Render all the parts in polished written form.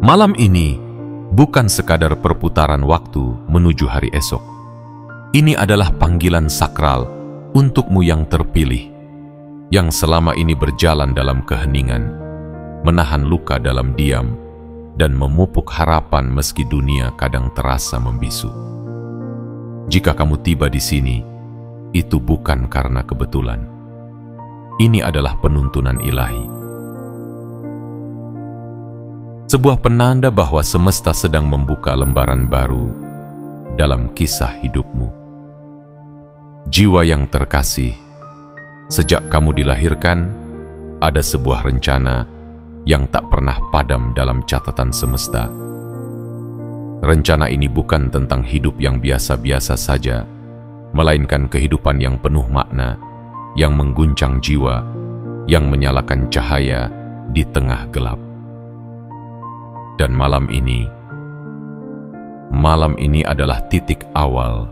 Malam ini bukan sekadar perputaran waktu menuju hari esok. Ini adalah panggilan sakral untukmu yang terpilih, yang selama ini berjalan dalam keheningan, menahan luka dalam diam, dan memupuk harapan meski dunia kadang terasa membisu. Jika kamu tiba di sini, itu bukan karena kebetulan. Ini adalah penuntunan ilahi. Sebuah penanda bahwa semesta sedang membuka lembaran baru dalam kisah hidupmu. Jiwa yang terkasih, sejak kamu dilahirkan, ada sebuah rencana yang tak pernah padam dalam catatan semesta. Rencana ini bukan tentang hidup yang biasa-biasa saja, melainkan kehidupan yang penuh makna, yang mengguncang jiwa, yang menyalakan cahaya di tengah gelap. Dan malam ini adalah titik awal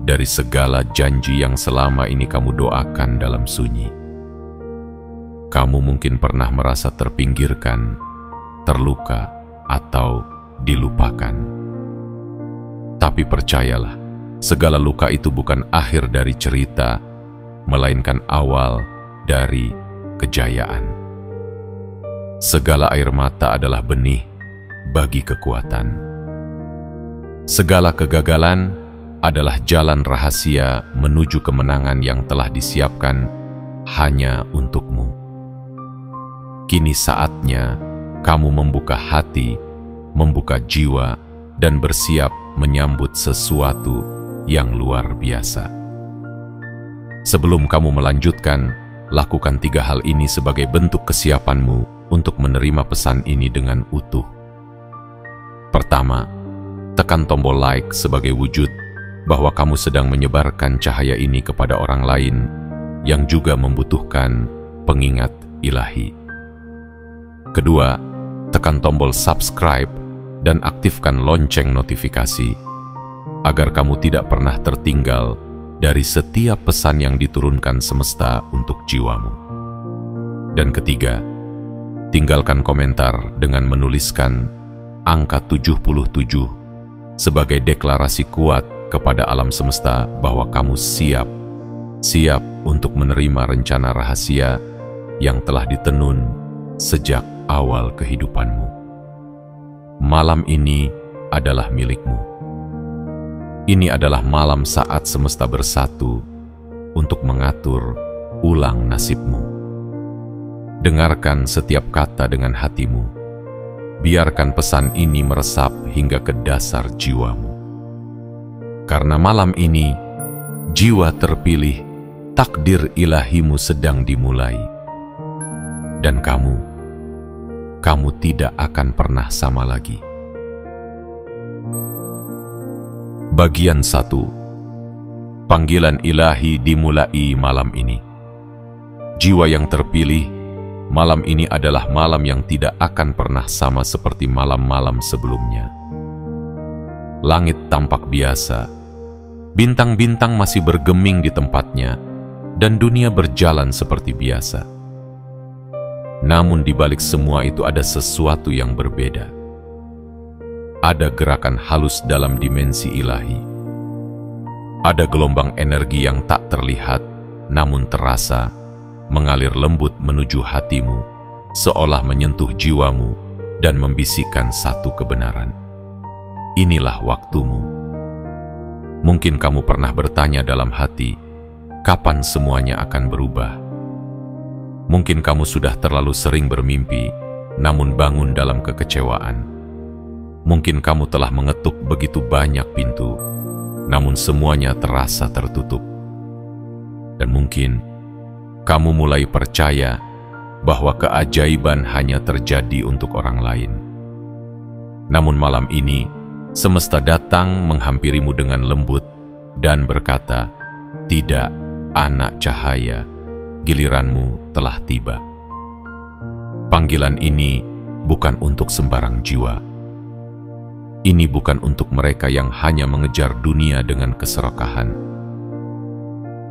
dari segala janji yang selama ini kamu doakan dalam sunyi. Kamu mungkin pernah merasa terpinggirkan, terluka, atau dilupakan. Tapi percayalah, segala luka itu bukan akhir dari cerita, melainkan awal dari kejayaan. Segala air mata adalah benih bagi kekuatan. Segala kegagalan adalah jalan rahasia menuju kemenangan yang telah disiapkan hanya untukmu. Kini saatnya kamu membuka hati, membuka jiwa, dan bersiap menyambut sesuatu yang luar biasa. Sebelum kamu melanjutkan, lakukan 3 hal ini sebagai bentuk kesiapanmu untuk menerima pesan ini dengan utuh. Pertama, tekan tombol like sebagai wujud bahwa kamu sedang menyebarkan cahaya ini kepada orang lain yang juga membutuhkan pengingat ilahi. Kedua, tekan tombol subscribe dan aktifkan lonceng notifikasi agar kamu tidak pernah tertinggal dari setiap pesan yang diturunkan semesta untuk jiwamu. Dan ketiga, tinggalkan komentar dengan menuliskan angka 77 sebagai deklarasi kuat kepada alam semesta bahwa kamu siap untuk menerima rencana rahasia yang telah ditenun sejak awal kehidupanmu. Malam ini adalah milikmu. Ini adalah malam saat semesta bersatu untuk mengatur ulang nasibmu. Dengarkan setiap kata dengan hatimu. Biarkan pesan ini meresap hingga ke dasar jiwamu. Karena malam ini, jiwa terpilih, takdir ilahimu sedang dimulai. Dan kamu tidak akan pernah sama lagi. Bagian 1. Panggilan ilahi dimulai malam ini. Jiwa yang terpilih, malam ini adalah malam yang tidak akan pernah sama seperti malam-malam sebelumnya. Langit tampak biasa, bintang-bintang masih bergeming di tempatnya, dan dunia berjalan seperti biasa. Namun di balik semua itu ada sesuatu yang berbeda. Ada gerakan halus dalam dimensi ilahi. Ada gelombang energi yang tak terlihat, namun terasa, mengalir lembut menuju hatimu, seolah menyentuh jiwamu dan membisikkan satu kebenaran. Inilah waktumu. Mungkin kamu pernah bertanya dalam hati, kapan semuanya akan berubah? Mungkin kamu sudah terlalu sering bermimpi, namun bangun dalam kekecewaan. Mungkin kamu telah mengetuk begitu banyak pintu, namun semuanya terasa tertutup. Dan mungkin kamu mulai percaya bahwa keajaiban hanya terjadi untuk orang lain. Namun malam ini, semesta datang menghampirimu dengan lembut dan berkata, "Tidak, anak cahaya, giliranmu telah tiba." Panggilan ini bukan untuk sembarang jiwa. Ini bukan untuk mereka yang hanya mengejar dunia dengan keserakahan.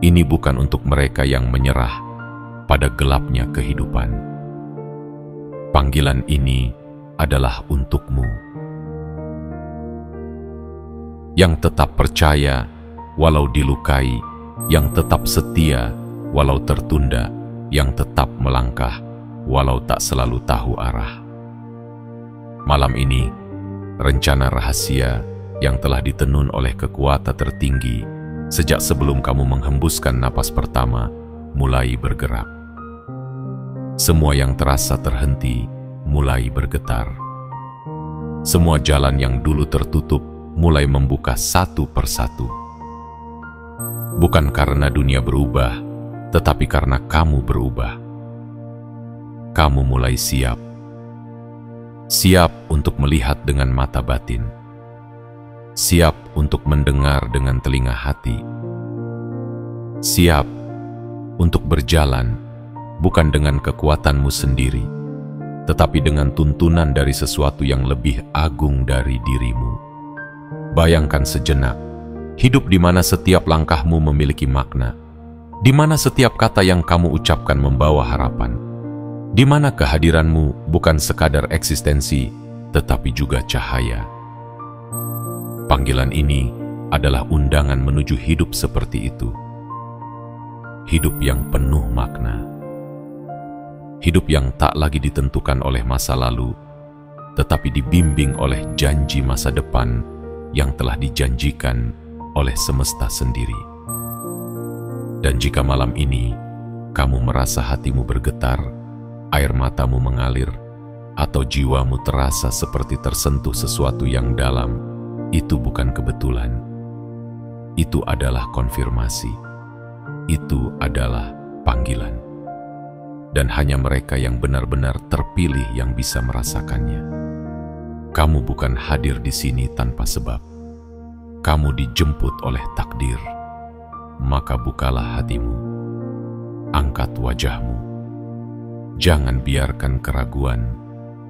Ini bukan untuk mereka yang menyerah pada gelapnya kehidupan. Panggilan ini adalah untukmu. Yang tetap percaya walau dilukai, yang tetap setia walau tertunda, yang tetap melangkah walau tak selalu tahu arah. Malam ini, rencana rahasia yang telah ditenun oleh kekuatan tertinggi sejak sebelum kamu menghembuskan napas pertama mulai bergerak. Semua yang terasa terhenti mulai bergetar. Semua jalan yang dulu tertutup mulai membuka satu persatu. Bukan karena dunia berubah, tetapi karena kamu berubah. Kamu mulai siap. Siap untuk melihat dengan mata batin. Siap untuk mendengar dengan telinga hati. Siap untuk berjalan bukan dengan kekuatanmu sendiri, tetapi dengan tuntunan dari sesuatu yang lebih agung dari dirimu. Bayangkan sejenak, hidup di mana setiap langkahmu memiliki makna, di mana setiap kata yang kamu ucapkan membawa harapan, di mana kehadiranmu bukan sekadar eksistensi, tetapi juga cahaya. Panggilan ini adalah undangan menuju hidup seperti itu. Hidup yang penuh makna. Hidup yang tak lagi ditentukan oleh masa lalu, tetapi dibimbing oleh janji masa depan yang telah dijanjikan oleh semesta sendiri. Dan jika malam ini kamu merasa hatimu bergetar, air matamu mengalir, atau jiwamu terasa seperti tersentuh sesuatu yang dalam, itu bukan kebetulan. Itu adalah konfirmasi. Itu adalah panggilan. Dan hanya mereka yang benar-benar terpilih yang bisa merasakannya. Kamu bukan hadir di sini tanpa sebab. Kamu dijemput oleh takdir. Maka bukalah hatimu. Angkat wajahmu. Jangan biarkan keraguan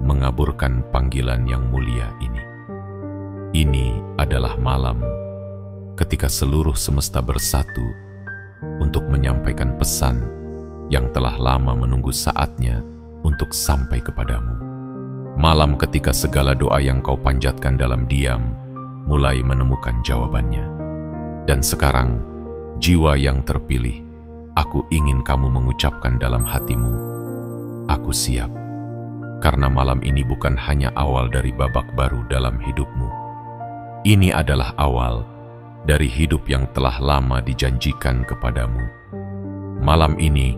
mengaburkan panggilan yang mulia ini. Ini adalah malam ketika seluruh semesta bersatu untuk menyampaikan pesan yang telah lama menunggu saatnya untuk sampai kepadamu. Malam ketika segala doa yang kau panjatkan dalam diam mulai menemukan jawabannya. Dan sekarang, jiwa yang terpilih, aku ingin kamu mengucapkan dalam hatimu, aku siap. Karena malam ini bukan hanya awal dari babak baru dalam hidupmu. Ini adalah awal dari hidup yang telah lama dijanjikan kepadamu. Malam ini,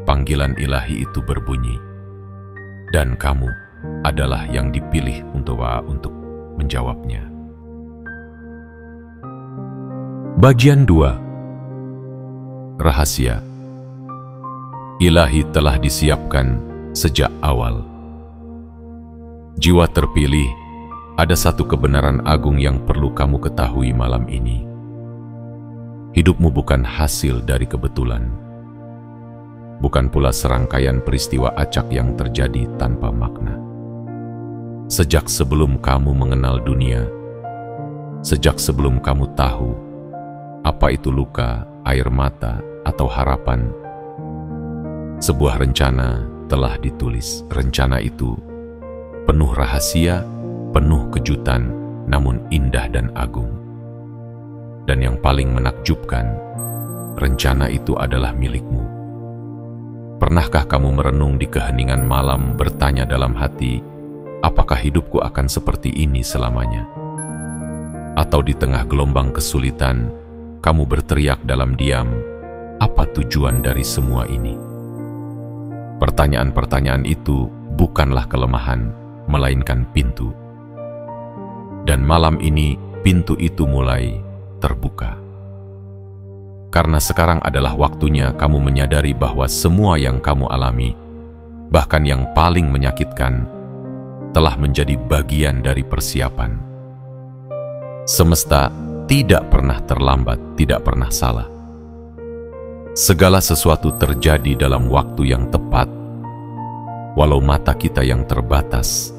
panggilan ilahi itu berbunyi, dan kamu adalah yang dipilih untuk menjawabnya. Bagian 2. Rahasia. Ilahi telah disiapkan sejak awal. Jiwa terpilih, ada satu kebenaran agung yang perlu kamu ketahui malam ini. Hidupmu bukan hasil dari kebetulan. Bukan pula serangkaian peristiwa acak yang terjadi tanpa makna. Sejak sebelum kamu mengenal dunia, sejak sebelum kamu tahu apa itu luka, air mata, atau harapan, sebuah rencana telah ditulis. Rencana itu penuh rahasia, penuh kejutan, namun indah dan agung. Dan yang paling menakjubkan, rencana itu adalah milikmu. Pernahkah kamu merenung di keheningan malam bertanya dalam hati, apakah hidupku akan seperti ini selamanya? Atau di tengah gelombang kesulitan, kamu berteriak dalam diam, apa tujuan dari semua ini? Pertanyaan-pertanyaan itu bukanlah kelemahan, melainkan pintu. Dan malam ini, pintu itu mulai terbuka. Karena sekarang adalah waktunya kamu menyadari bahwa semua yang kamu alami, bahkan yang paling menyakitkan, telah menjadi bagian dari persiapan. Semesta tidak pernah terlambat, tidak pernah salah. Segala sesuatu terjadi dalam waktu yang tepat, walau mata kita yang terbatas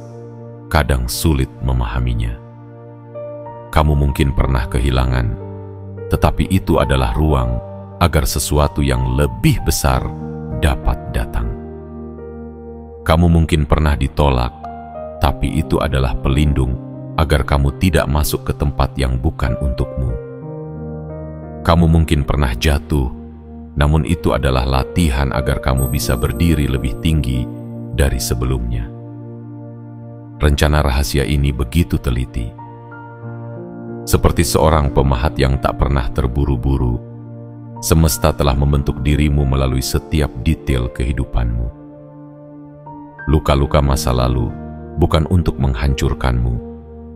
kadang sulit memahaminya. Kamu mungkin pernah kehilangan, tetapi itu adalah ruang agar sesuatu yang lebih besar dapat datang. Kamu mungkin pernah ditolak, tapi itu adalah pelindung agar kamu tidak masuk ke tempat yang bukan untukmu. Kamu mungkin pernah jatuh, namun itu adalah latihan agar kamu bisa berdiri lebih tinggi dari sebelumnya. Rencana rahasia ini begitu teliti. Seperti seorang pemahat yang tak pernah terburu-buru, semesta telah membentuk dirimu melalui setiap detail kehidupanmu. Luka-luka masa lalu bukan untuk menghancurkanmu,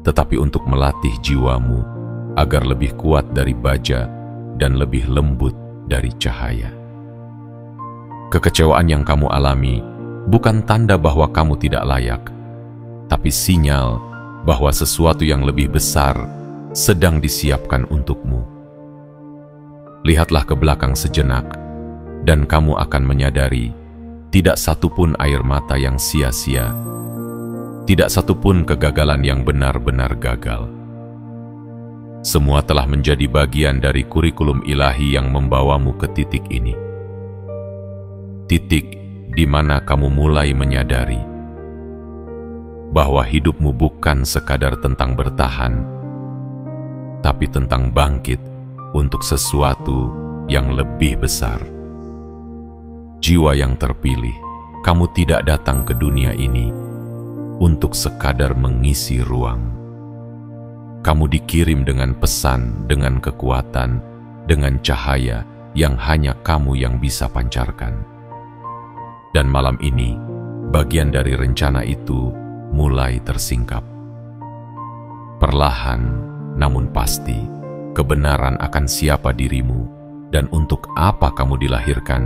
tetapi untuk melatih jiwamu agar lebih kuat dari baja dan lebih lembut dari cahaya. Kekecewaan yang kamu alami bukan tanda bahwa kamu tidak layak, tapi sinyal bahwa sesuatu yang lebih besar sedang disiapkan untukmu. Lihatlah ke belakang sejenak, dan kamu akan menyadari tidak satupun air mata yang sia-sia, tidak satupun kegagalan yang benar-benar gagal. Semua telah menjadi bagian dari kurikulum ilahi yang membawamu ke titik ini. Titik di mana kamu mulai menyadari bahwa hidupmu bukan sekadar tentang bertahan, tapi tentang bangkit untuk sesuatu yang lebih besar. Jiwa yang terpilih, kamu tidak datang ke dunia ini untuk sekadar mengisi ruang. Kamu dikirim dengan pesan, dengan kekuatan, dengan cahaya yang hanya kamu yang bisa pancarkan. Dan malam ini, bagian dari rencana itu mulai tersingkap. Perlahan, namun pasti, kebenaran akan siapa dirimu dan untuk apa kamu dilahirkan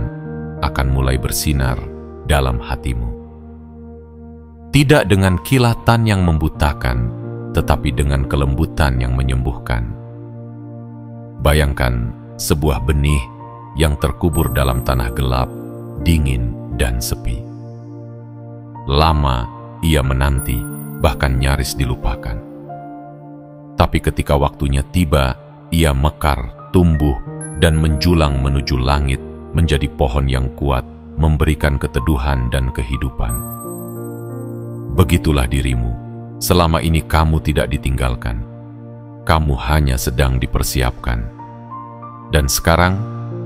akan mulai bersinar dalam hatimu. Tidak dengan kilatan yang membutakan, tetapi dengan kelembutan yang menyembuhkan. Bayangkan sebuah benih yang terkubur dalam tanah gelap, dingin, dan sepi. Lama ia menanti, bahkan nyaris dilupakan. Tapi ketika waktunya tiba, ia mekar, tumbuh, dan menjulang menuju langit, menjadi pohon yang kuat, memberikan keteduhan dan kehidupan. Begitulah dirimu. Selama ini kamu tidak ditinggalkan. Kamu hanya sedang dipersiapkan. Dan sekarang,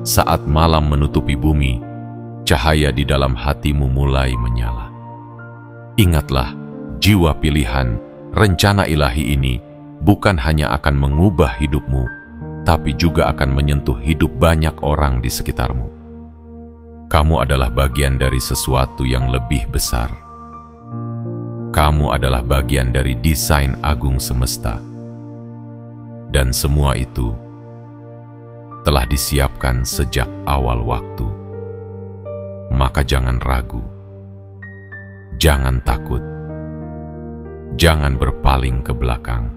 saat malam menutupi bumi, cahaya di dalam hatimu mulai menyala. Ingatlah, jiwa pilihan, rencana ilahi ini bukan hanya akan mengubah hidupmu, tapi juga akan menyentuh hidup banyak orang di sekitarmu. Kamu adalah bagian dari sesuatu yang lebih besar. Kamu adalah bagian dari desain agung semesta. Dan semua itu telah disiapkan sejak awal waktu. Maka jangan ragu, jangan takut, jangan berpaling ke belakang.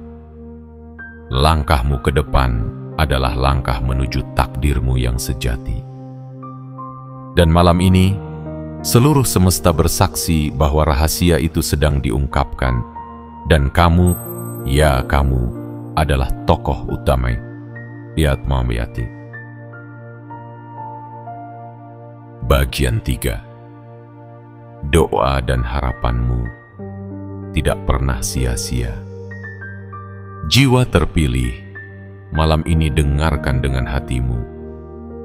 Langkahmu ke depan adalah langkah menuju takdirmu yang sejati. Dan malam ini, seluruh semesta bersaksi bahwa rahasia itu sedang diungkapkan, dan kamu, ya kamu, adalah tokoh utama. Lihat Mamiyati. Bagian 3. Doa dan harapanmu tidak pernah sia-sia. Jiwa terpilih, malam ini dengarkan dengan hatimu,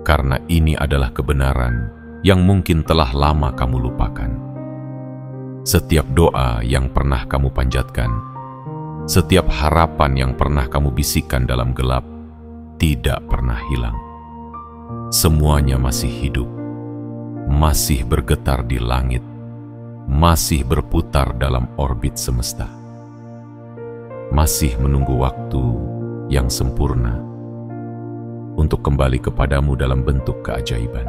karena ini adalah kebenaran yang mungkin telah lama kamu lupakan. Setiap doa yang pernah kamu panjatkan, setiap harapan yang pernah kamu bisikkan dalam gelap, tidak pernah hilang. Semuanya masih hidup, masih bergetar di langit, masih berputar dalam orbit semesta, masih menunggu waktu yang sempurna untuk kembali kepadamu dalam bentuk keajaiban.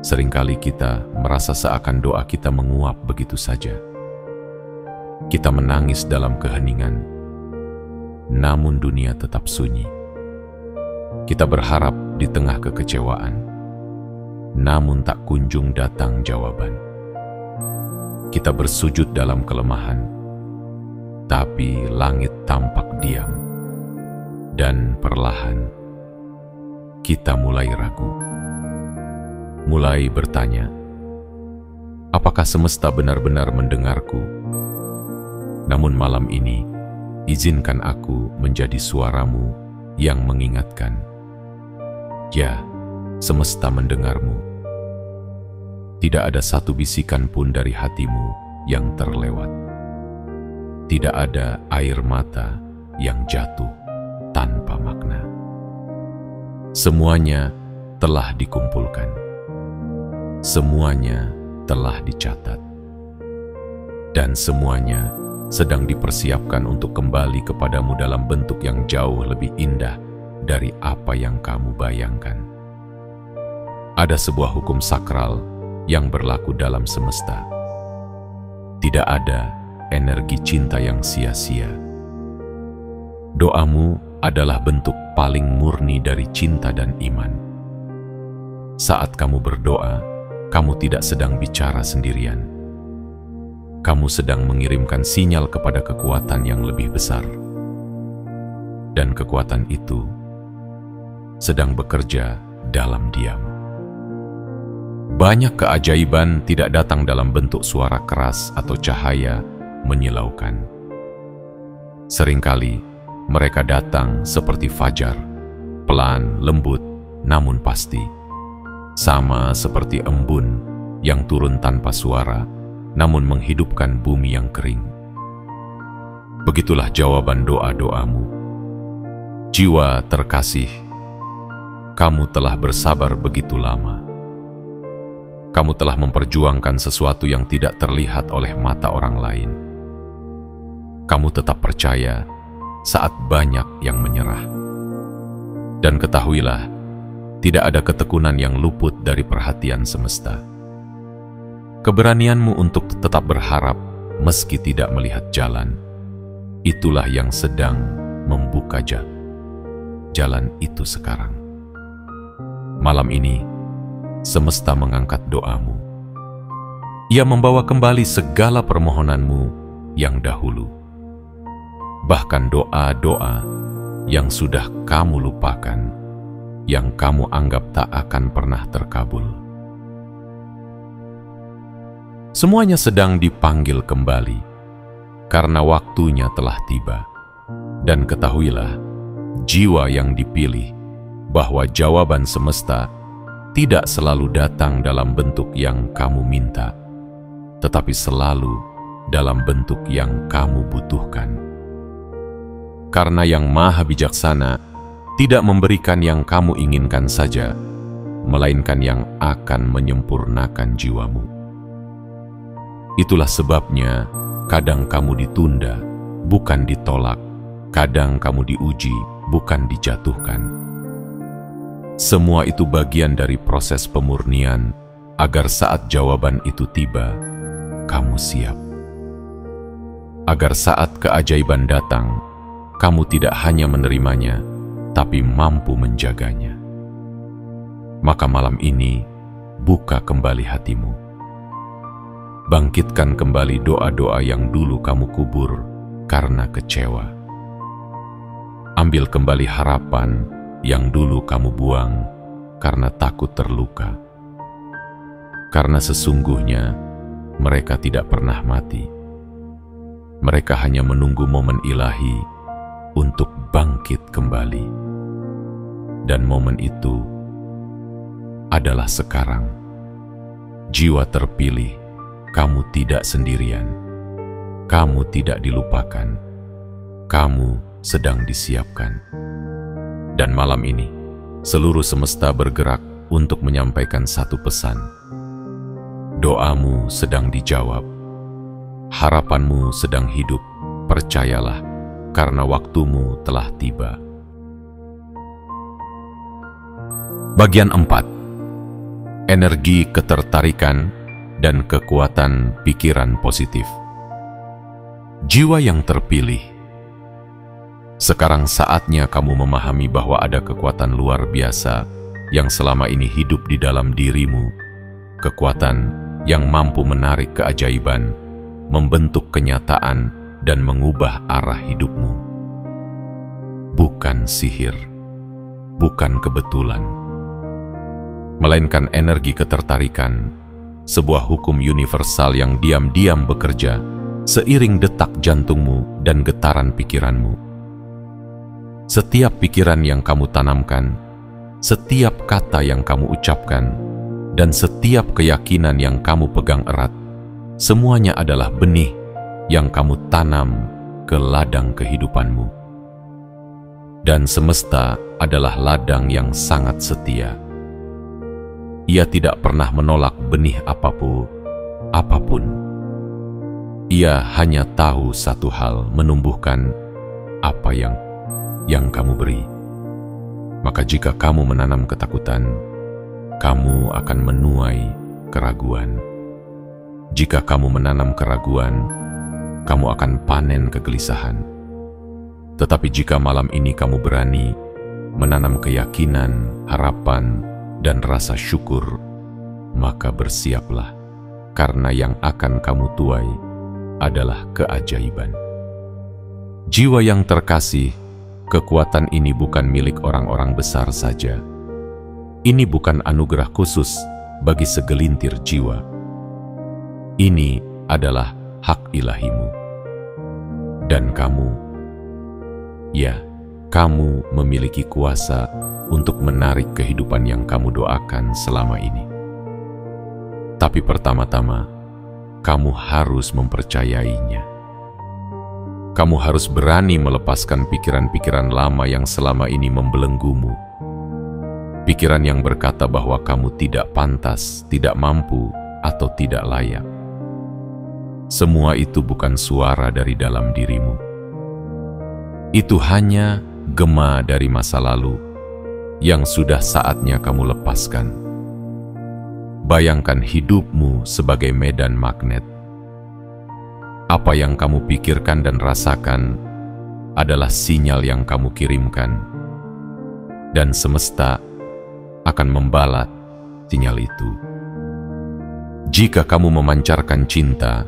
Seringkali kita merasa seakan doa kita menguap begitu saja. Kita menangis dalam keheningan, namun dunia tetap sunyi. Kita berharap di tengah kekecewaan, namun tak kunjung datang jawaban. Kita bersujud dalam kelemahan, tapi langit tampak diam. Dan perlahan, kita mulai ragu. Mulai bertanya, apakah semesta benar-benar mendengarku? Namun malam ini, izinkan aku menjadi suaramu yang mengingatkan. Ya, semesta mendengarmu. Tidak ada satu bisikan pun dari hatimu yang terlewat. Tidak ada air mata yang jatuh tanpa makna. Semuanya telah dikumpulkan. Semuanya telah dicatat. Dan semuanya sedang dipersiapkan untuk kembali kepadamu dalam bentuk yang jauh lebih indah dari apa yang kamu bayangkan. Ada sebuah hukum sakral yang berlaku dalam semesta. Tidak ada energi cinta yang sia-sia. Doamu adalah bentuk paling murni dari cinta dan iman. Saat kamu berdoa, kamu tidak sedang bicara sendirian. Kamu sedang mengirimkan sinyal kepada kekuatan yang lebih besar. Dan kekuatan itu sedang bekerja dalam diam. Banyak keajaiban tidak datang dalam bentuk suara keras atau cahaya menyilaukan. Seringkali mereka datang seperti fajar, pelan, lembut, namun pasti. Sama seperti embun yang turun tanpa suara, namun menghidupkan bumi yang kering. Begitulah jawaban doa-doamu. Jiwa terkasih, kamu telah bersabar begitu lama. Kamu telah memperjuangkan sesuatu yang tidak terlihat oleh mata orang lain. Kamu tetap percaya saat banyak yang menyerah. Dan ketahuilah, tidak ada ketekunan yang luput dari perhatian semesta. Keberanianmu untuk tetap berharap meski tidak melihat jalan, itulah yang sedang membuka jalan itu sekarang. Malam ini, semesta mengangkat doamu. Ia membawa kembali segala permohonanmu yang dahulu. Bahkan doa-doa yang sudah kamu lupakan, yang kamu anggap tak akan pernah terkabul. Semuanya sedang dipanggil kembali, karena waktunya telah tiba. Dan ketahuilah, jiwa yang dipilih, bahwa jawaban semesta tidak selalu datang dalam bentuk yang kamu minta, tetapi selalu dalam bentuk yang kamu butuhkan. Karena Yang Maha Bijaksana tidak memberikan yang kamu inginkan saja, melainkan yang akan menyempurnakan jiwamu. Itulah sebabnya kadang kamu ditunda, bukan ditolak. Kadang kamu diuji, bukan dijatuhkan. Semua itu bagian dari proses pemurnian, agar saat jawaban itu tiba, kamu siap. Agar saat keajaiban datang, kamu tidak hanya menerimanya, tapi mampu menjaganya. Maka malam ini, buka kembali hatimu. Bangkitkan kembali doa-doa yang dulu kamu kubur karena kecewa. Ambil kembali harapan yang dulu kamu buang karena takut terluka. Karena sesungguhnya mereka tidak pernah mati. Mereka hanya menunggu momen ilahi untuk bangkit kembali. Dan momen itu adalah sekarang. Jiwa terpilih, kamu tidak sendirian. Kamu tidak dilupakan. Kamu sedang disiapkan. Dan malam ini, seluruh semesta bergerak untuk menyampaikan satu pesan. Doamu sedang dijawab. Harapanmu sedang hidup. Percayalah, karena waktumu telah tiba. Bagian 4. Energi ketertarikan dan kekuatan pikiran positif. Jiwa yang terpilih. Sekarang saatnya kamu memahami bahwa ada kekuatan luar biasa yang selama ini hidup di dalam dirimu. Kekuatan yang mampu menarik keajaiban, membentuk kenyataan, dan mengubah arah hidupmu. Bukan sihir, bukan kebetulan, melainkan energi ketertarikan, sebuah hukum universal yang diam-diam bekerja seiring detak jantungmu dan getaran pikiranmu. Setiap pikiran yang kamu tanamkan, setiap kata yang kamu ucapkan, dan setiap keyakinan yang kamu pegang erat, semuanya adalah benih yang kamu tanam ke ladang kehidupanmu. Dan semesta adalah ladang yang sangat setia. Ia tidak pernah menolak benih apapun. Ia hanya tahu satu hal, menumbuhkan apa yang kamu beri. Maka jika kamu menanam ketakutan, kamu akan menuai keraguan. Jika kamu menanam keraguan, kamu akan panen kegelisahan. Tetapi jika malam ini kamu berani menanam keyakinan, harapan, dan rasa syukur, maka bersiaplah, karena yang akan kamu tuai adalah keajaiban. Jiwa yang terkasih, kekuatan ini bukan milik orang-orang besar saja. Ini bukan anugerah khusus bagi segelintir jiwa. Ini adalah hak ilahimu. Dan kamu, ya, kamu memiliki kuasa untuk menarik kehidupan yang kamu doakan selama ini. Tapi pertama-tama, kamu harus mempercayainya. Kamu harus berani melepaskan pikiran-pikiran lama yang selama ini membelenggumu. Pikiran yang berkata bahwa kamu tidak pantas, tidak mampu, atau tidak layak. Semua itu bukan suara dari dalam dirimu. Itu hanya gema dari masa lalu yang sudah saatnya kamu lepaskan. Bayangkan hidupmu sebagai medan magnet. Apa yang kamu pikirkan dan rasakan adalah sinyal yang kamu kirimkan, dan semesta akan membalas sinyal itu. Jika kamu memancarkan cinta,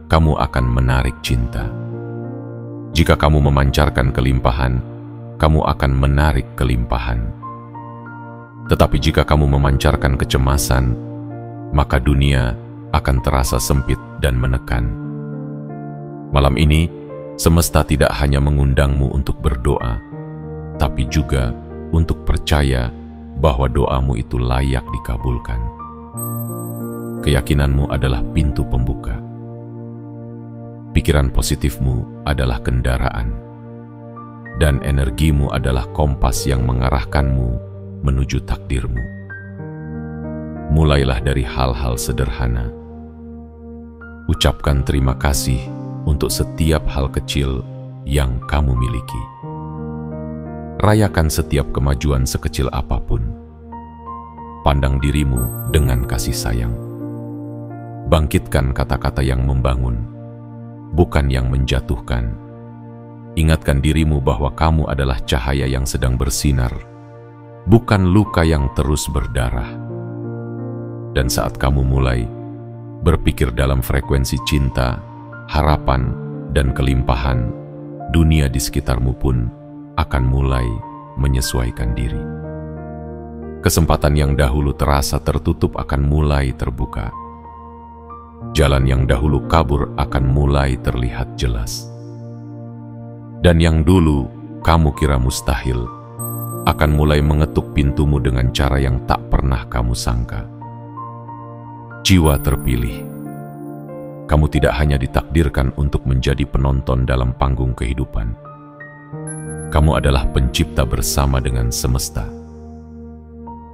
kamu akan menarik cinta. Jika kamu memancarkan kelimpahan, kamu akan menarik kelimpahan. Tetapi jika kamu memancarkan kecemasan, maka dunia akan terasa sempit dan menekan. Malam ini, semesta tidak hanya mengundangmu untuk berdoa, tapi juga untuk percaya bahwa doamu itu layak dikabulkan. Keyakinanmu adalah pintu pembuka. Pikiran positifmu adalah kendaraan, dan energimu adalah kompas yang mengarahkanmu menuju takdirmu. Mulailah dari hal-hal sederhana. Ucapkan terima kasih untuk setiap hal kecil yang kamu miliki. Rayakan setiap kemajuan sekecil apapun. Pandang dirimu dengan kasih sayang. Bangkitkan kata-kata yang membangun, bukan yang menjatuhkan. Ingatkan dirimu bahwa kamu adalah cahaya yang sedang bersinar, bukan luka yang terus berdarah. Dan saat kamu mulai berpikir dalam frekuensi cinta, harapan, dan kelimpahan, dunia di sekitarmu pun akan mulai menyesuaikan diri. Kesempatan yang dahulu terasa tertutup akan mulai terbuka. Jalan yang dahulu kabur akan mulai terlihat jelas. Dan yang dulu kamu kira mustahil akan mulai mengetuk pintumu dengan cara yang tak pernah kamu sangka. Jiwa terpilih, kamu tidak hanya ditakdirkan untuk menjadi penonton dalam panggung kehidupan. Kamu adalah pencipta bersama dengan semesta.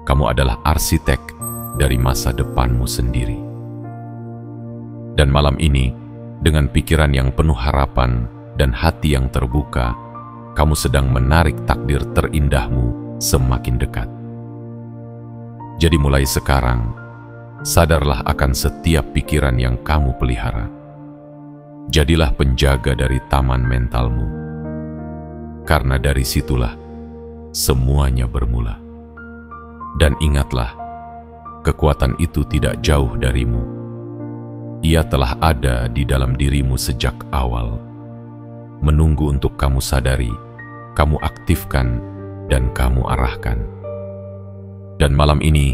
Kamu adalah arsitek dari masa depanmu sendiri. Dan malam ini, dengan pikiran yang penuh harapan dan hati yang terbuka, kamu sedang menarik takdir terindahmu semakin dekat. Jadi mulai sekarang, sadarlah akan setiap pikiran yang kamu pelihara. Jadilah penjaga dari taman mentalmu, karena dari situlah semuanya bermula. Dan ingatlah, kekuatan itu tidak jauh darimu. Ia telah ada di dalam dirimu sejak awal, menunggu untuk kamu sadari, kamu aktifkan, dan kamu arahkan. Dan malam ini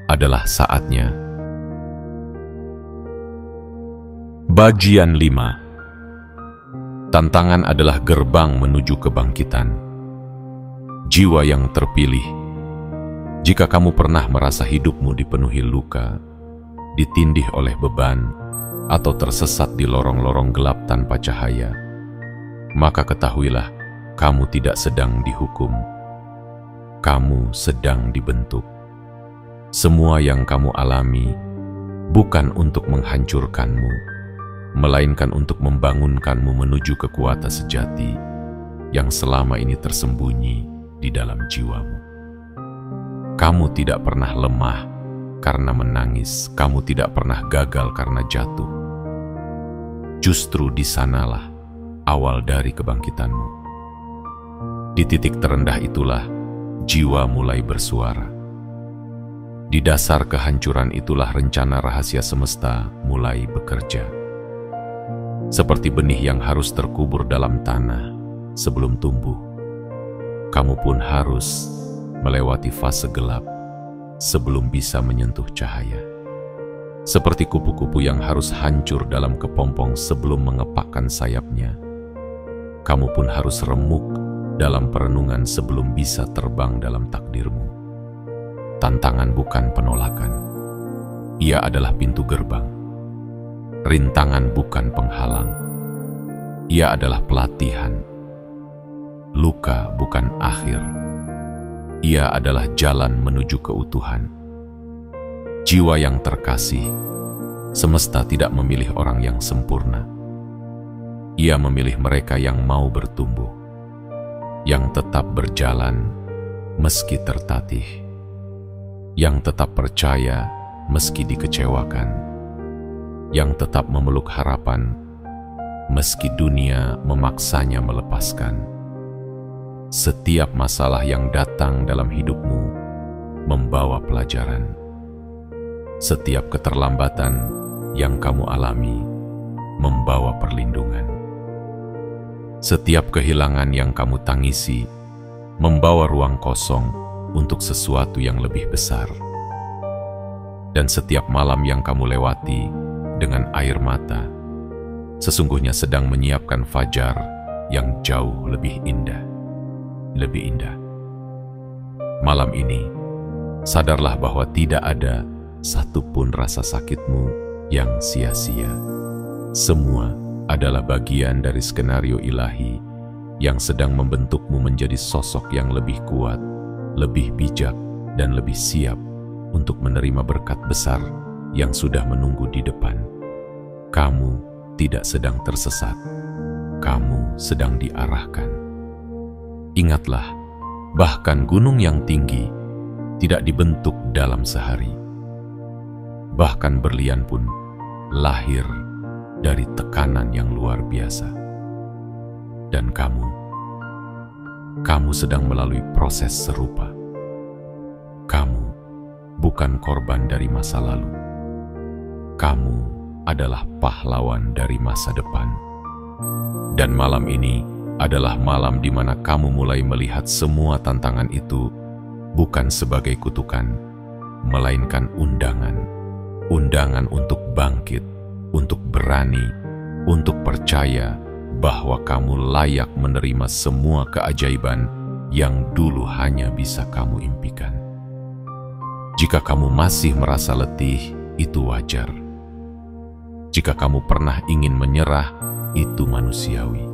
adalah saatnya. Bagian 5. Tantangan adalah gerbang menuju kebangkitan. Jiwa yang terpilih. Jika kamu pernah merasa hidupmu dipenuhi luka, ditindih oleh beban, atau tersesat di lorong-lorong gelap tanpa cahaya, maka ketahuilah, kamu tidak sedang dihukum. Kamu sedang dibentuk. Semua yang kamu alami bukan untuk menghancurkanmu, melainkan untuk membangunkanmu menuju kekuatan sejati yang selama ini tersembunyi di dalam jiwamu. Kamu tidak pernah lemah karena menangis, kamu tidak pernah gagal karena jatuh. Justru di sanalah awal dari kebangkitanmu. Di titik terendah itulah jiwa mulai bersuara. Di dasar kehancuran itulah rencana rahasia semesta mulai bekerja. Seperti benih yang harus terkubur dalam tanah sebelum tumbuh, kamu pun harus melewati fase gelap sebelum bisa menyentuh cahaya. Seperti kupu-kupu yang harus hancur dalam kepompong sebelum mengepakkan sayapnya, kamu pun harus remuk dalam perenungan sebelum bisa terbang dalam takdirmu. Tantangan bukan penolakan, ia adalah pintu gerbang. Rintangan bukan penghalang, ia adalah pelatihan. Luka bukan akhir, ia adalah jalan menuju keutuhan. Jiwa yang terkasih, semesta tidak memilih orang yang sempurna. Ia memilih mereka yang mau bertumbuh, yang tetap berjalan meski tertatih, yang tetap percaya meski dikecewakan, yang tetap memeluk harapan meski dunia memaksanya melepaskan. Setiap masalah yang datang dalam hidupmu membawa pelajaran. Setiap keterlambatan yang kamu alami membawa perlindungan. Setiap kehilangan yang kamu tangisi membawa ruang kosong untuk sesuatu yang lebih besar. Dan setiap malam yang kamu lewati dengan air mata, sesungguhnya sedang menyiapkan fajar yang jauh lebih indah. Lebih indah. Malam ini, sadarlah bahwa tidak ada satupun rasa sakitmu yang sia-sia. Semua adalah bagian dari skenario ilahi yang sedang membentukmu menjadi sosok yang lebih kuat, lebih bijak, dan lebih siap untuk menerima berkat besar yang sudah menunggu di depan. Kamu tidak sedang tersesat, kamu sedang diarahkan. Ingatlah, bahkan gunung yang tinggi tidak dibentuk dalam sehari. Bahkan berlian pun lahir dari tekanan yang luar biasa. Dan kamu sedang melalui proses serupa. Kamu bukan korban dari masa lalu. Kamu adalah pahlawan dari masa depan. Dan malam ini adalah malam di mana kamu mulai melihat semua tantangan itu bukan sebagai kutukan, melainkan undangan. Undangan untuk bangkit, untuk berani, untuk percaya bahwa kamu layak menerima semua keajaiban yang dulu hanya bisa kamu impikan. Jika kamu masih merasa letih, itu wajar. Jika kamu pernah ingin menyerah, itu manusiawi.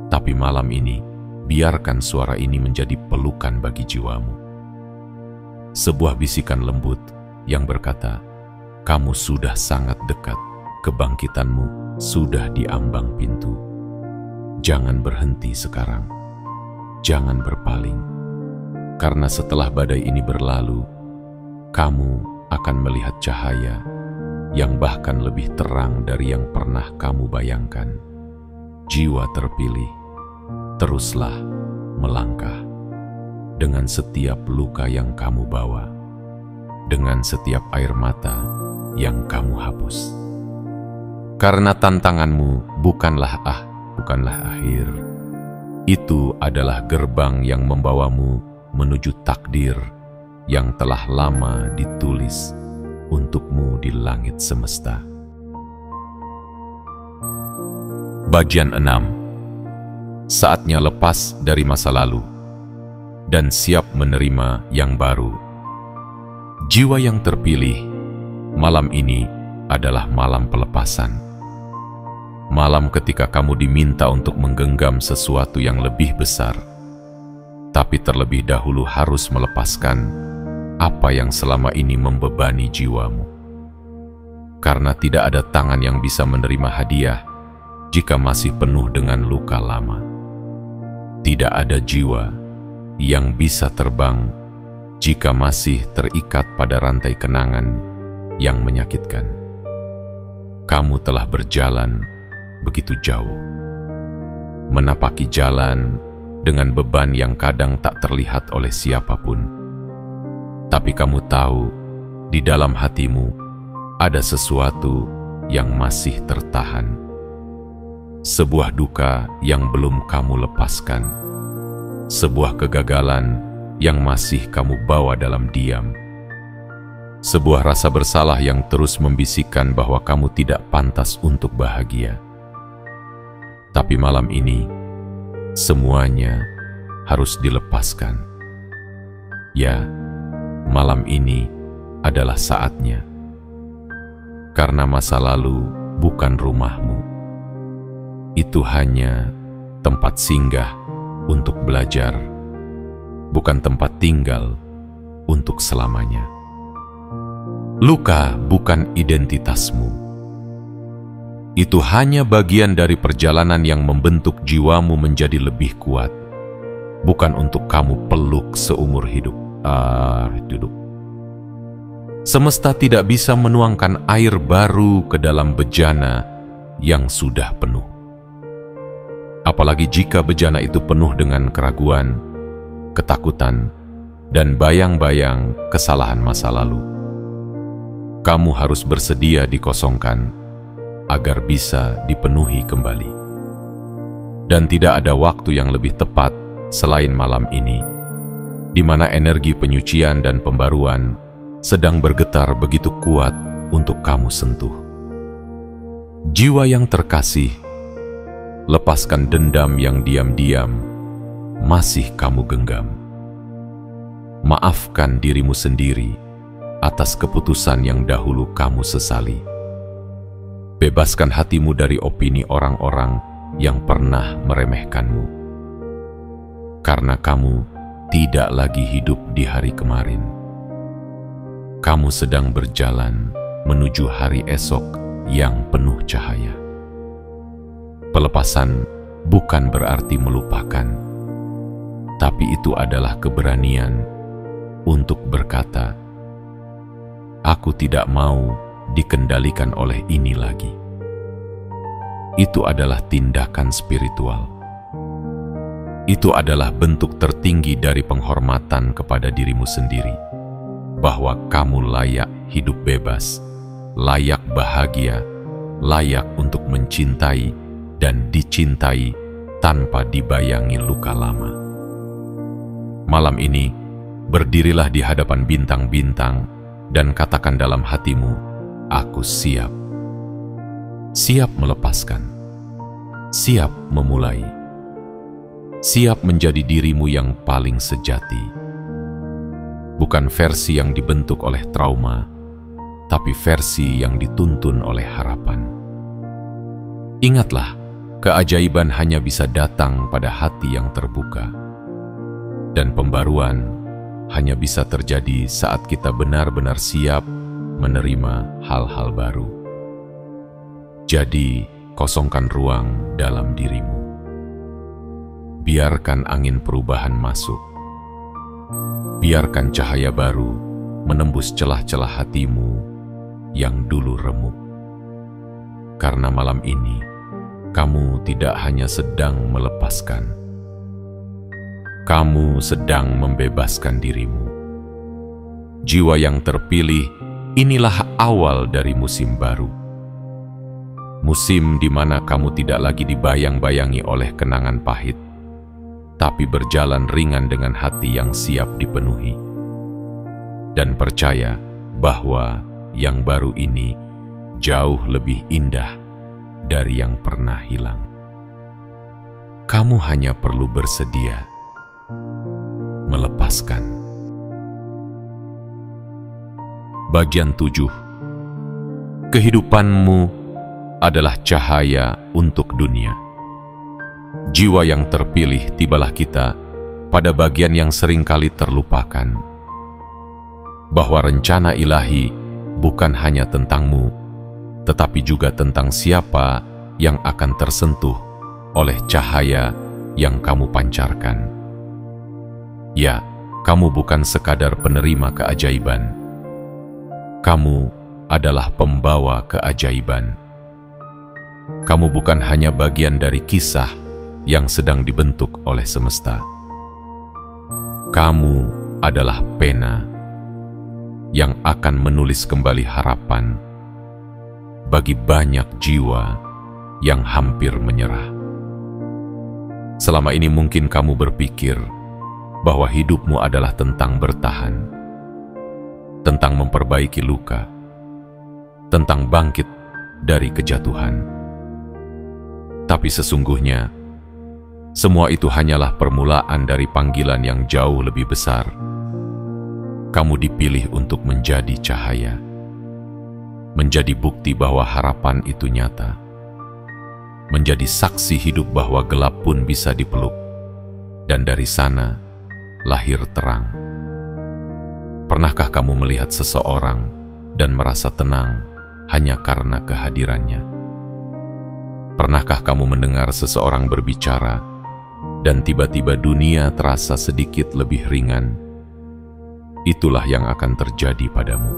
Tapi malam ini, biarkan suara ini menjadi pelukan bagi jiwamu. Sebuah bisikan lembut yang berkata, kamu sudah sangat dekat, kebangkitanmu sudah di ambang pintu. Jangan berhenti sekarang, jangan berpaling, karena setelah badai ini berlalu, kamu akan melihat cahaya yang bahkan lebih terang dari yang pernah kamu bayangkan. Jiwa terpilih, teruslah melangkah dengan setiap luka yang kamu bawa, dengan setiap air mata yang kamu hapus. Karena tantanganmu bukanlah akhir. Itu adalah gerbang yang membawamu menuju takdir yang telah lama ditulis untukmu di langit semesta. Bagian 6. Saatnya lepas dari masa lalu dan siap menerima yang baru. Jiwa yang terpilih, malam ini adalah malam pelepasan. Malam ketika kamu diminta untuk menggenggam sesuatu yang lebih besar, tapi terlebih dahulu harus melepaskan apa yang selama ini membebani jiwamu. Karena tidak ada tangan yang bisa menerima hadiah jika masih penuh dengan luka lama. Tidak ada jiwa yang bisa terbang jika masih terikat pada rantai kenangan yang menyakitkan. Kamu telah berjalan begitu jauh, menapaki jalan dengan beban yang kadang tak terlihat oleh siapapun. Tapi kamu tahu, di dalam hatimu ada sesuatu yang masih tertahan. Sebuah duka yang belum kamu lepaskan. Sebuah kegagalan yang masih kamu bawa dalam diam. Sebuah rasa bersalah yang terus membisikkan bahwa kamu tidak pantas untuk bahagia. Tapi malam ini, semuanya harus dilepaskan. Ya, malam ini adalah saatnya. Karena masa lalu bukan rumahmu. Itu hanya tempat singgah untuk belajar, bukan tempat tinggal untuk selamanya. Luka bukan identitasmu. Itu hanya bagian dari perjalanan yang membentuk jiwamu menjadi lebih kuat, bukan untuk kamu peluk seumur hidup. Semesta tidak bisa menuangkan air baru ke dalam bejana yang sudah penuh. Apalagi jika bejana itu penuh dengan keraguan, ketakutan, dan bayang-bayang kesalahan masa lalu. Kamu harus bersedia dikosongkan agar bisa dipenuhi kembali. Dan tidak ada waktu yang lebih tepat selain malam ini, di mana energi penyucian dan pembaruan sedang bergetar begitu kuat untuk kamu sentuh. Jiwa yang terkasih, lepaskan dendam yang diam-diam masih kamu genggam. Maafkan dirimu sendiri atas keputusan yang dahulu kamu sesali. Bebaskan hatimu dari opini orang-orang yang pernah meremehkanmu. Karena kamu tidak lagi hidup di hari kemarin. Kamu sedang berjalan menuju hari esok yang penuh cahaya. Pelepasan bukan berarti melupakan, tapi itu adalah keberanian untuk berkata, "Aku tidak mau dikendalikan oleh ini lagi." Itu adalah tindakan spiritual. Itu adalah bentuk tertinggi dari penghormatan kepada dirimu sendiri, bahwa kamu layak hidup bebas, layak bahagia, layak untuk mencintai dan dicintai tanpa dibayangi luka lama. Malam ini, berdirilah di hadapan bintang-bintang dan katakan dalam hatimu, "Aku siap." Siap melepaskan, siap memulai, siap menjadi dirimu yang paling sejati. Bukan versi yang dibentuk oleh trauma, tapi versi yang dituntun oleh harapan. Ingatlah, keajaiban hanya bisa datang pada hati yang terbuka. Dan pembaruan hanya bisa terjadi saat kita benar-benar siap menerima hal-hal baru. Jadi, kosongkan ruang dalam dirimu. Biarkan angin perubahan masuk. Biarkan cahaya baru menembus celah-celah hatimu yang dulu remuk. Karena malam ini, kamu tidak hanya sedang melepaskan. Kamu sedang membebaskan dirimu. Jiwa yang terpilih, inilah awal dari musim baru. Musim di mana kamu tidak lagi dibayang-bayangi oleh kenangan pahit, tapi berjalan ringan dengan hati yang siap dipenuhi. Dan percaya bahwa yang baru ini jauh lebih indah dari yang pernah hilang. kamu hanya perlu bersedia melepaskan. Bagian 7. Kehidupanmu adalah cahaya untuk dunia. Jiwa yang terpilih, tibalah kita pada bagian yang seringkali terlupakan, bahwa rencana ilahi bukan hanya tentangmu, tetapi juga tentang siapa yang akan tersentuh oleh cahaya yang kamu pancarkan. Ya, kamu bukan sekadar penerima keajaiban. Kamu adalah pembawa keajaiban. Kamu bukan hanya bagian dari kisah yang sedang dibentuk oleh semesta. Kamu adalah pena yang akan menulis kembali harapan bagi banyak jiwa yang hampir menyerah. Selama ini mungkin kamu berpikir bahwa hidupmu adalah tentang bertahan, tentang memperbaiki luka, tentang bangkit dari kejatuhan. Tapi sesungguhnya, semua itu hanyalah permulaan dari panggilan yang jauh lebih besar. Kamu dipilih untuk menjadi cahaya, menjadi bukti bahwa harapan itu nyata, menjadi saksi hidup bahwa gelap pun bisa dipeluk, dan dari sana lahir terang. Pernahkah kamu melihat seseorang dan merasa tenang hanya karena kehadirannya? Pernahkah kamu mendengar seseorang berbicara dan tiba-tiba dunia terasa sedikit lebih ringan? Itulah yang akan terjadi padamu.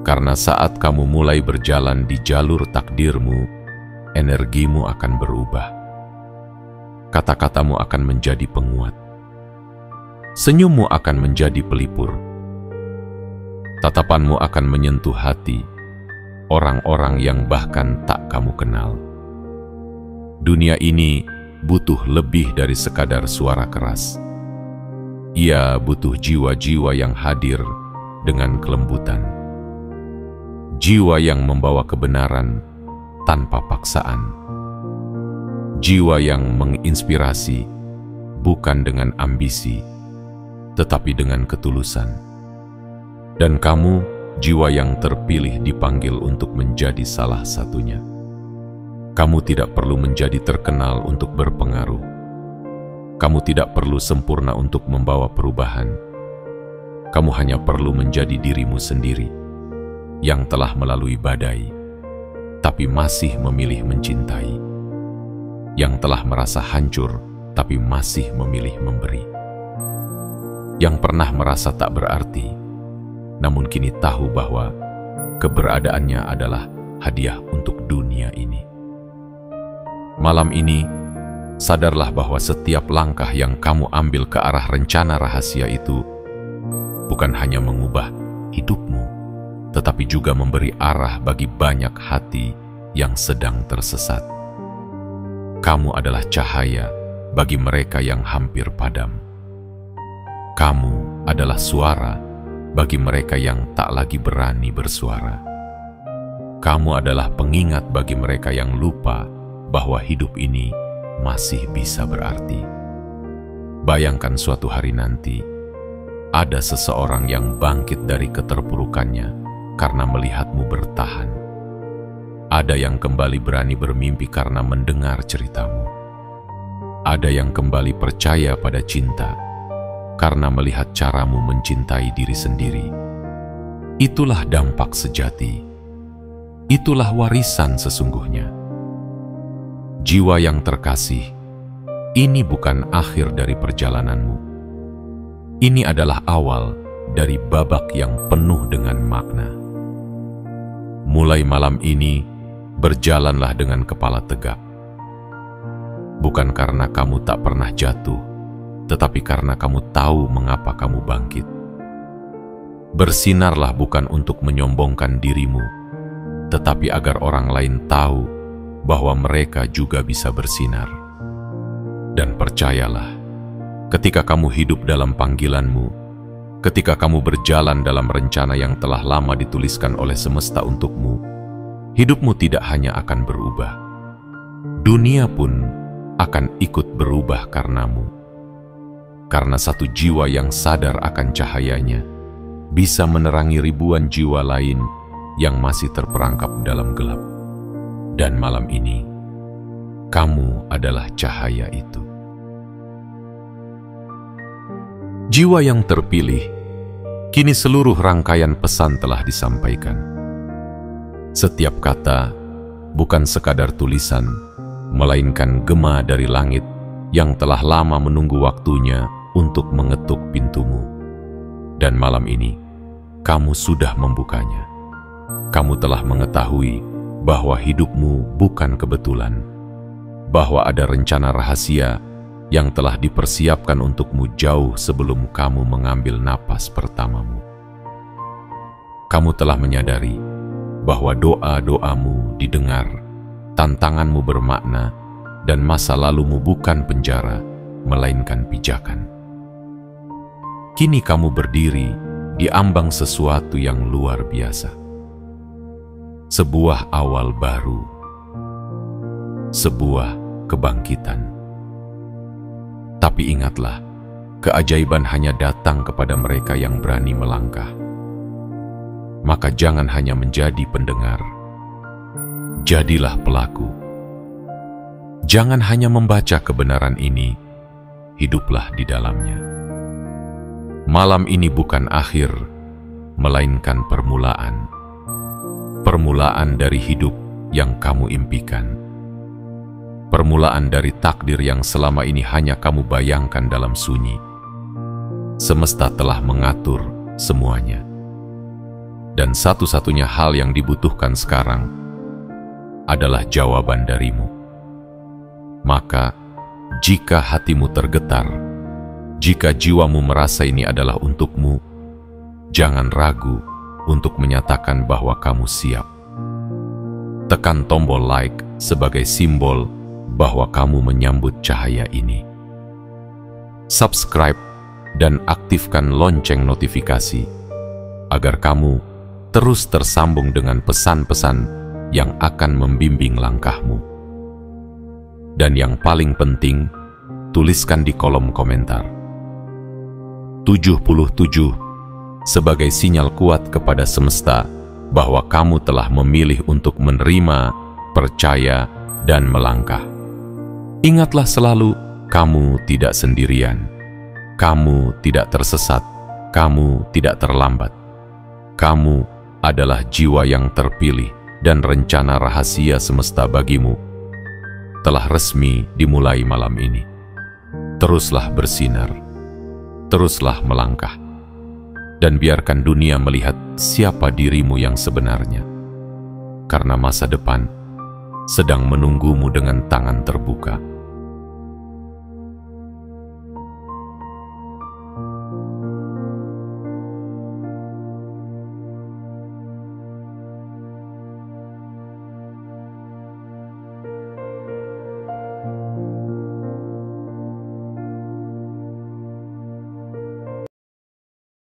Karena saat kamu mulai berjalan di jalur takdirmu, energimu akan berubah. Kata-katamu akan menjadi penguat. Senyummu akan menjadi pelipur. Tatapanmu akan menyentuh hati orang-orang yang bahkan tak kamu kenal. Dunia ini butuh lebih dari sekadar suara keras. Ia butuh jiwa-jiwa yang hadir dengan kelembutan. Jiwa yang membawa kebenaran tanpa paksaan. Jiwa yang menginspirasi bukan dengan ambisi, tetapi dengan ketulusan. Dan kamu, jiwa yang terpilih, dipanggil untuk menjadi salah satunya. Kamu tidak perlu menjadi terkenal untuk berpengaruh. Kamu tidak perlu sempurna untuk membawa perubahan. Kamu hanya perlu menjadi dirimu sendiri yang telah melalui badai, tapi masih memilih mencintai. Yang telah merasa hancur, tapi masih memilih memberi. Yang pernah merasa tak berarti, namun kini tahu bahwa keberadaannya adalah hadiah untuk dunia ini. Malam ini, sadarlah bahwa setiap langkah yang kamu ambil ke arah rencana rahasia itu bukan hanya mengubah hidupmu, tetapi juga memberi arah bagi banyak hati yang sedang tersesat. Kamu adalah cahaya bagi mereka yang hampir padam. Kamu adalah suara bagi mereka yang tak lagi berani bersuara. Kamu adalah pengingat bagi mereka yang lupa bahwa hidup ini masih bisa berarti. Bayangkan suatu hari nanti, ada seseorang yang bangkit dari keterpurukannya karena melihatmu bertahan. Ada yang kembali berani bermimpi karena mendengar ceritamu. Ada yang kembali percaya pada cinta karena melihat caramu mencintai diri sendiri. Itulah dampak sejati. Itulah warisan sesungguhnya. Jiwa yang terkasih, ini bukan akhir dari perjalananmu. Ini adalah awal dari babak yang penuh dengan makna. Mulai malam ini, berjalanlah dengan kepala tegak. Bukan karena kamu tak pernah jatuh, tetapi karena kamu tahu mengapa kamu bangkit. Bersinarlah bukan untuk menyombongkan dirimu, tetapi agar orang lain tahu bahwa mereka juga bisa bersinar. Dan percayalah, ketika kamu hidup dalam panggilanmu, ketika kamu berjalan dalam rencana yang telah lama dituliskan oleh semesta untukmu, hidupmu tidak hanya akan berubah, dunia pun akan ikut berubah karenamu. Karena satu jiwa yang sadar akan cahayanya bisa menerangi ribuan jiwa lain yang masih terperangkap dalam gelap. Dan malam ini, kamu adalah cahaya itu. Jiwa yang terpilih, kini seluruh rangkaian pesan telah disampaikan. Setiap kata bukan sekadar tulisan, melainkan gema dari langit yang telah lama menunggu waktunya untuk mengetuk pintumu. Dan malam ini, kamu sudah membukanya. Kamu telah mengetahui bahwa hidupmu bukan kebetulan, bahwa ada rencana rahasia yang telah dipersiapkan untukmu jauh sebelum kamu mengambil napas pertamamu. Kamu telah menyadari bahwa doa-doamu didengar, tantanganmu bermakna, dan masa lalumu bukan penjara, melainkan pijakan. Kini kamu berdiri di ambang sesuatu yang luar biasa. Sebuah awal baru, sebuah kebangkitan. Tapi ingatlah, keajaiban hanya datang kepada mereka yang berani melangkah. Maka jangan hanya menjadi pendengar, jadilah pelaku. Jangan hanya membaca kebenaran ini, hiduplah di dalamnya. Malam ini bukan akhir, melainkan permulaan. Permulaan dari hidup yang kamu impikan. Permulaan dari takdir yang selama ini hanya kamu bayangkan dalam sunyi. Semesta telah mengatur semuanya. Dan satu-satunya hal yang dibutuhkan sekarang adalah jawaban darimu. Maka, jika hatimu tergetar, jika jiwamu merasa ini adalah untukmu, jangan ragu untuk menyatakan bahwa kamu siap. Tekan tombol like sebagai simbol bahwa kamu menyambut cahaya ini. Subscribe dan aktifkan lonceng notifikasi agar kamu terus tersambung dengan pesan-pesan yang akan membimbing langkahmu. Dan yang paling penting, tuliskan di kolom komentar 77 sebagai sinyal kuat kepada semesta bahwa kamu telah memilih untuk menerima, percaya, dan melangkah. Ingatlah selalu, kamu tidak sendirian. Kamu tidak tersesat. Kamu tidak terlambat. Kamu adalah jiwa yang terpilih dan rencana rahasia semesta bagimu telah resmi dimulai malam ini. Teruslah bersinar. Teruslah melangkah. Dan biarkan dunia melihat siapa dirimu yang sebenarnya. Karena masa depan sedang menunggumu dengan tangan terbuka.